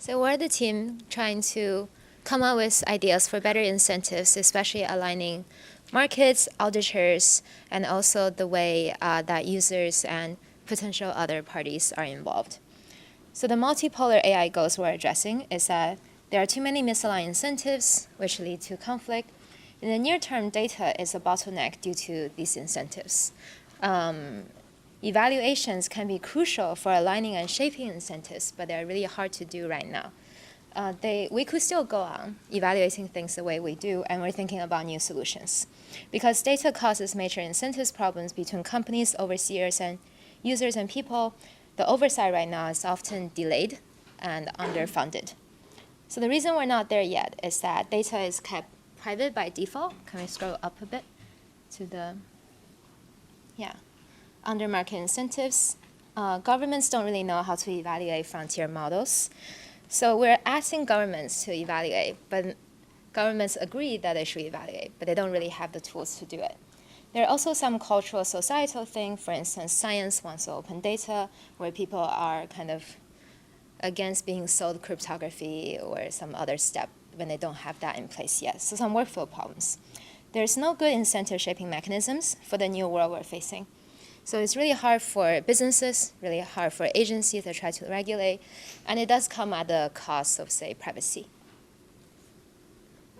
So we're the team trying to come up with ideas for better incentives, especially aligning markets, auditors, and also the way that users and potential other parties are involved. So the multipolar AI goals we're addressing is that there are too many misaligned incentives, which lead to conflict. In the near term, data is a bottleneck due to these incentives. Evaluations can be crucial for aligning and shaping incentives, but they're really hard to do right now. We could still go on evaluating things the way we do, and we're thinking about new solutions. Because data causes major incentives problems between companies, overseers, and users and people, the oversight right now is often delayed and underfunded. So the reason we're not there yet is that data is kept private by default. Can we scroll up a bit to the, under market incentives. Governments don't really know how to evaluate frontier models. So we're asking governments to evaluate, but governments agree that they should evaluate, but they don't really have the tools to do it. There are also some cultural, societal things. For instance, science wants open data, where people are kind of against being sold cryptography or some other step when they don't have that in place yet. So some workflow problems. There's no good incentive shaping mechanisms for the new world we're facing. So it's really hard for businesses, really hard for agencies to try to regulate, and it does come at the cost of, say, privacy.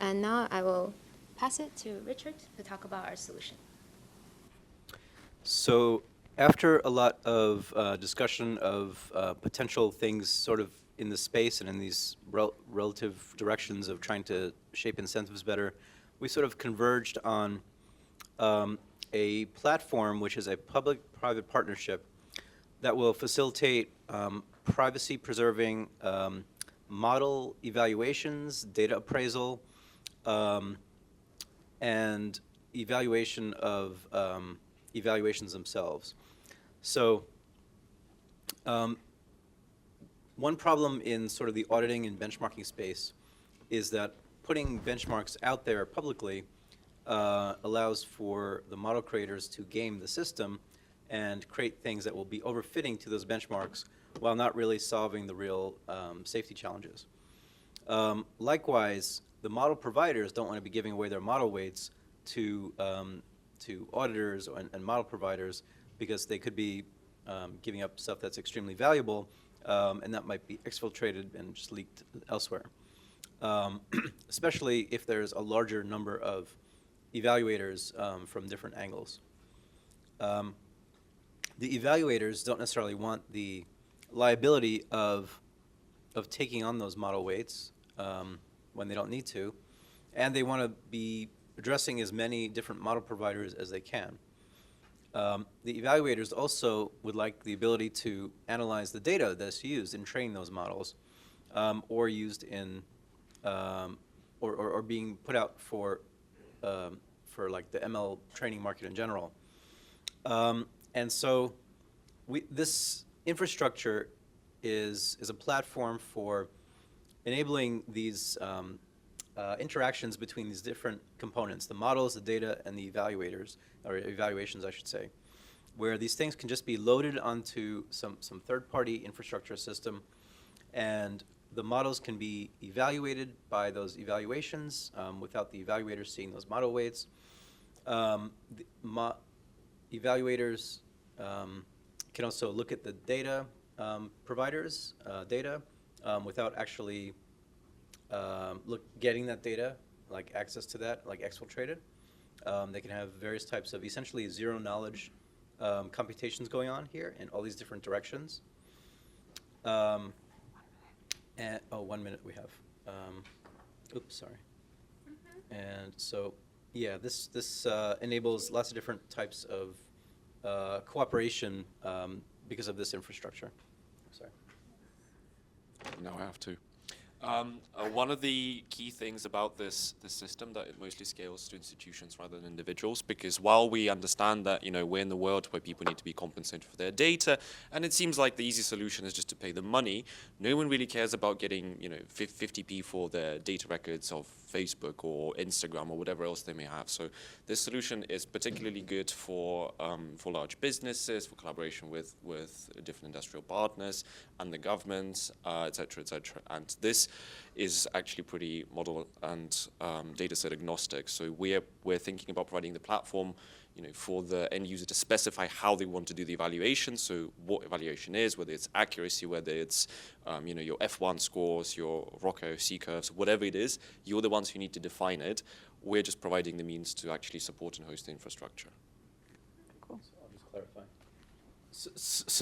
And now I will pass it to Richard to talk about our solution. So after a lot of discussion of potential things sort of in the space and in these relative directions of trying to shape incentives better, we sort of converged on a platform which is a public-private partnership that will facilitate privacy-preserving model evaluations, data appraisal, and evaluation of evaluations themselves. So one problem in sort of the auditing and benchmarking space is that putting benchmarks out there publicly allows for the model creators to game the system and create things that will be overfitting to those benchmarks while not really solving the real safety challenges. Likewise, the model providers don't want to be giving away their model weights to auditors and model providers because they could be giving up stuff that's extremely valuable and that might be exfiltrated and just leaked elsewhere. Especially if there's a larger number of evaluators from different angles. The evaluators don't necessarily want the liability of taking on those model weights when they don't need to, and they want to be addressing as many different model providers as they can. The evaluators also would like the ability to analyze the data that's used in training those models, or used in, or being put out for like the ML training market in general. And so this infrastructure is a platform for enabling these interactions between these different components, the models, the data, and the evaluators, or evaluations, I should say, where these things can just be loaded onto some third-party infrastructure system, and the models can be evaluated by those evaluations without the evaluators seeing those model weights. Evaluators can also look at the data providers' data without actually getting that data, like access to that, like exfiltrated. They can have various types of essentially zero knowledge computations going on here in all these different directions. And, 1 minute we have. Oops, sorry. And so, yeah, this enables lots of different types of cooperation because of this infrastructure. Sorry. Now I have to. One of the key things about this system that it mostly scales to institutions rather than individuals, because while we understand that we're in the world where people need to be compensated for their data, and it seems like the easy solution is just to pay them money, no one really cares about getting 50p for their data records of Facebook or Instagram or whatever else they may have. So this solution is particularly good for large businesses, for collaboration with different industrial partners and the government, et cetera, et cetera. And this is actually pretty model and data set agnostic. So we're thinking about providing the platform for the end user to specify how they want to do the evaluation. So what evaluation is, whether it's accuracy, whether it's your F1 scores, your Rocco C-curves, whatever it is, you're the ones who need to define it. We're just providing the means to actually support and host the infrastructure. Cool. So I'll just clarify.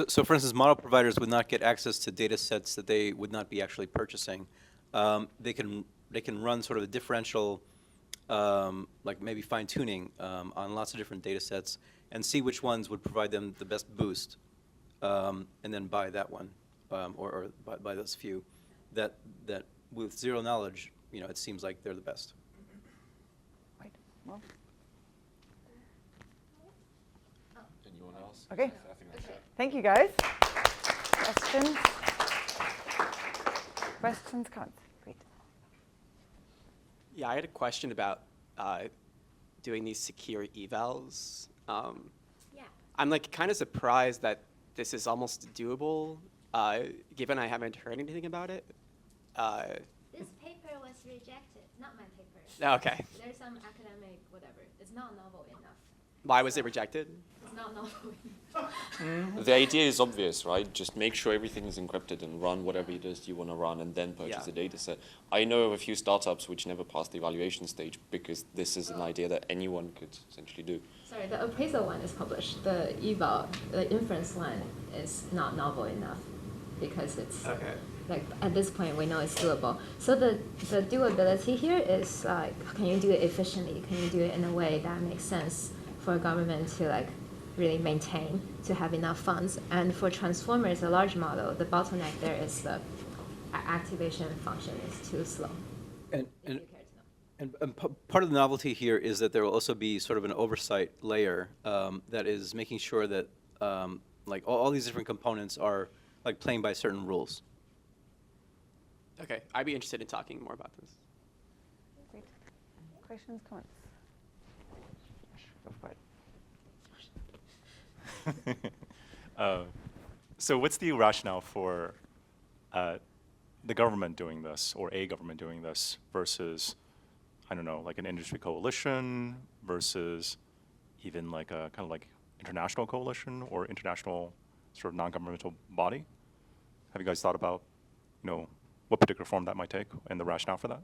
So for instance, model providers would not get access to data sets that they would not be actually purchasing. They can run sort of a differential, like maybe fine-tuning on lots of different data sets and see which ones would provide them the best boost, and then buy that one, or buy those few. That with zero knowledge, it seems like they're the best. Right. Well, Anyone else? okay. I think that's it. Thank you, guys. Questions? Questions, comments? Great. Yeah, I had a question about doing these secure evals. Yeah. I'm like kind of surprised that this is almost doable, given I haven't heard anything about it. This paper was rejected, not my paper. Okay. There's some academic whatever. It's not novel enough. Why was it rejected? It's not novel enough. The idea is obvious, right? Just make sure everything is encrypted and run whatever it is you want to run and then purchase Yeah. the data set. I know of a few startups which never passed the evaluation stage because this is an idea that anyone could essentially do. Sorry, the appraisal one is published. The eval, the inference one is not novel enough because it's Okay. like at this point we know it's doable. So the doability here is like, can you do it efficiently? Can you do it in a way that makes sense for a government to like really maintain, to have enough funds? And for transformers, a large model, the bottleneck there is the activation function is too slow. And If you care to know. And part of the novelty here is that there will also be sort of an oversight layer that is making sure that like all these different components are like playing by certain rules. Okay, I'd be interested in talking more about this. Great. Questions, comments? Go for it. So what's the rationale for the government doing this, or a government doing this, versus, I don't know, like an industry coalition, versus even like a kind of like international coalition or international sort of non-governmental body? Have you guys thought about, what particular form that might take and the rationale for that?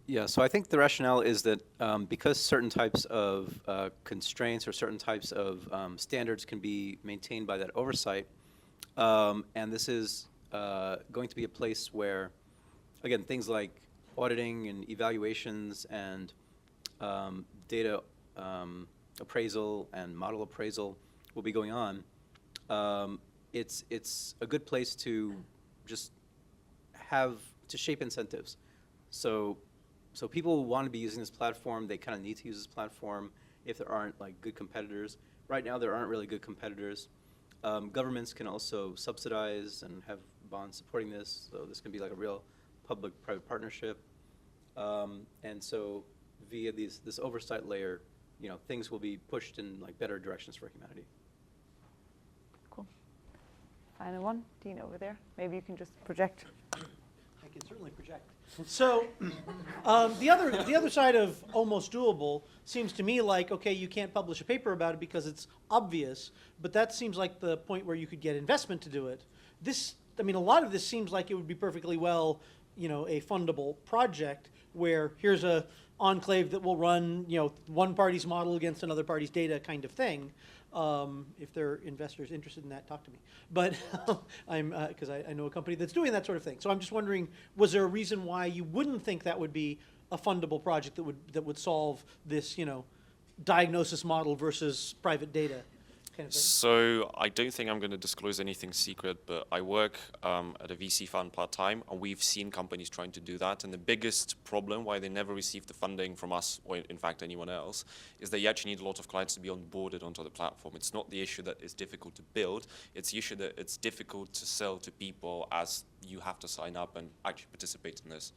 Yeah, so I think the rationale is that because certain types of constraints or certain types of standards can be maintained by that oversight, and this is going to be a place where, again, things like auditing and evaluations and data appraisal and model appraisal will be going on. It's a good place to just shape incentives. So people want to be using this platform. They kind of need to use this platform if there aren't like good competitors. Right now, there aren't really good competitors. Governments can also subsidize and have bonds supporting this. So this can be like a real public-private partnership. And so via this oversight layer, things will be pushed in like better directions for humanity. Cool. Final one. Dean over there. Maybe you can just project. I can certainly project. So the other side of almost doable seems to me like, okay, you can't publish a paper about it because it's obvious, but that seems like the point where you could get investment to do it. A lot of this seems like it would be perfectly well, a fundable project where here's a enclave that will run, one party's model against another party's data kind of thing. If there are investors interested in that, talk to me. But because I know a company that's doing that sort of thing. So I'm just wondering, was there a reason why you wouldn't think that would be a fundable project that would solve this, diagnosis model versus private data kind of thing? So I don't think I'm going to disclose anything secret, but I work at a VC fund part-time, and we've seen companies trying to do that. And the biggest problem why they never receive the funding from us, or in fact anyone else, is that you actually need a lot of clients to be onboarded onto the platform. It's not the issue that it's difficult to build, it's the issue that it's difficult to sell to people, as you have to sign up and actually participate in this.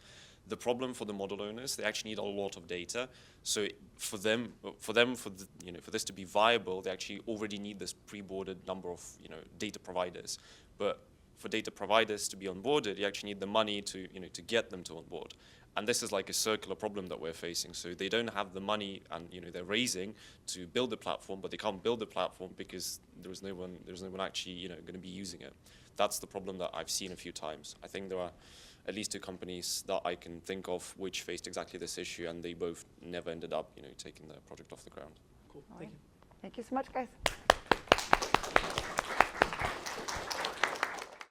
The problem for the model owners, they actually need a lot of data. So for this to be viable, they actually already need this pre-boarded number of data providers. But for data providers to be onboarded, you actually need the money to get them to onboard. And this is like a circular problem that we're facing. So they don't have the money, and they're raising to build the platform, but they can't build the platform because there's no one actually going to be using it. That's the problem that I've seen a few times. I think there are at least 2 companies that I can think of which faced exactly this issue, and they both never ended up taking the project off the ground. Cool, All thank right. you. Thank you so much, guys.